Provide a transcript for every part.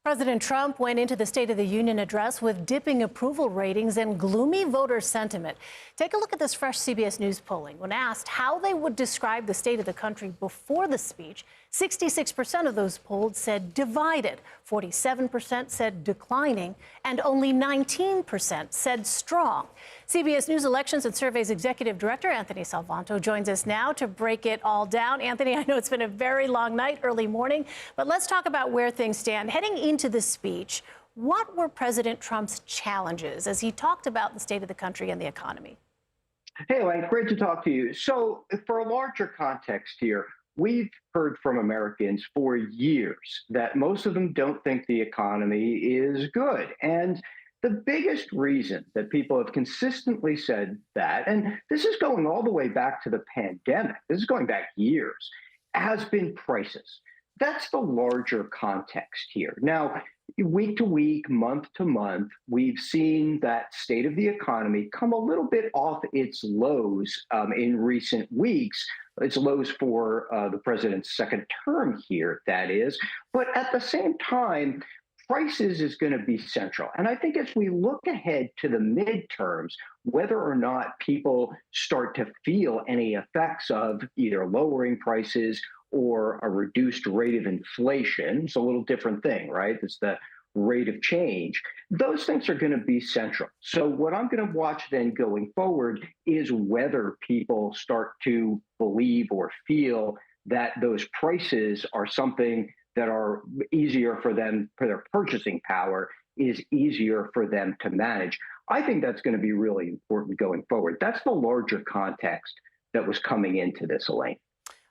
President Trump went into the State of the Union address with dipping approval ratings and gloomy voter sentiment. Take a look at this fresh CBS News polling. When asked how they would describe the state of the country before the speech, 66% of those polled said divided, 47% said declining, and only 19% said strong. CBS News Elections and Surveys Executive Director Anthony Salvanto joins us now to break it all down. Anthony, I know it's been a very long night, early morning, but let's talk about where things stand. Heading into the speech, what were President Trump's challenges as he talked about the state of the country and the economy? Hey, Elaine, great to talk to you. So, for a larger context here, we've heard from Americans for years that most of them don't think the economy is good. And the biggest reason that people have consistently said that, and this is going all the way back to the pandemic, this is going back years, has been prices. That's the larger context here. Now, week to week, month to month, we've seen that state of the economy come a little bit off its lows in recent weeks. Its lows for the president's second term here, that is. But at the same time, prices is going to be central. And I think as we look ahead to the midterms, whether or not people start to feel any effects of either lowering prices or a reduced rate of inflation, it's a little different thing, right? It's the rate of change. Those things are going to be central. So what I'm going to watch then going forward is whether people start to believe or feel that those prices are something that are easier for them, for their purchasing power is easier for them to manage. I think that's going to be really important going forward. That's the larger context that was coming into this, Elaine.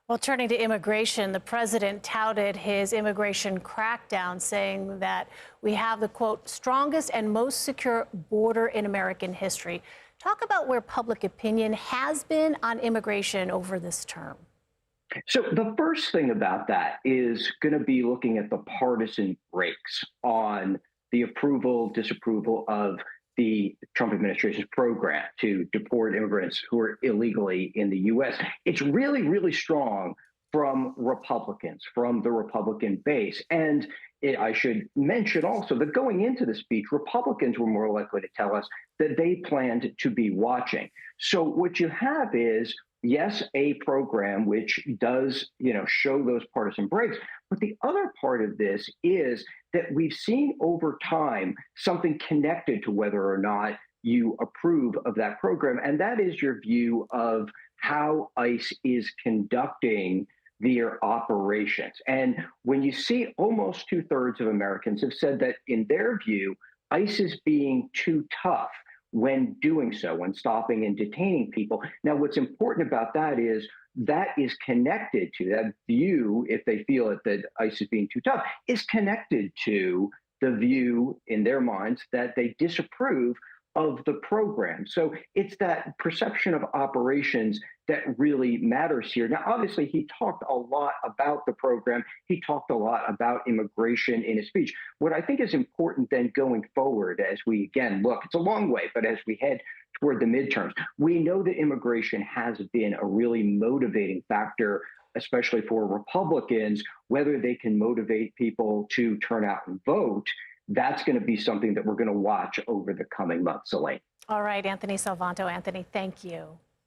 Well, turning to immigration, the president touted his immigration crackdown, saying that we have the, quote, strongest and most secure border in American history. Talk about where public opinion has been on immigration over this term. So the first thing about that is going to be looking at the partisan brakes on the approval, disapproval of the Trump administration's program to deport immigrants who are illegally in the U.S. It's really, really strong from Republicans, from the Republican base. And I should mention also that going into the speech, Republicans were more likely to tell us that they planned to be watching. So what you have is, yes, a program which does, show those partisan breaks. But the other part of this is that we've seen over time something connected to whether or not you approve of that program. And that is your view of how ICE is conducting their operations. And when you see almost 2/3 of Americans have said that in their view, ICE is being too tough when doing so, when stopping and detaining people. Now, what's important about that is connected to that view, if they feel that ICE is being too tough, is connected to the view in their minds that they disapprove of the program. So it's that perception of operations that really matters here. Now, obviously, he talked a lot about the program. He talked a lot about immigration in his speech. What I think is important then going forward, as we, again, look, it's a long way, but as we head toward the midterms, we know that immigration has been a really motivating factor, especially for Republicans, whether they can motivate people to turn out and vote. That's going to be something that we're going to watch over the coming months, Elaine. All right, Anthony Salvanto. Anthony, thank you.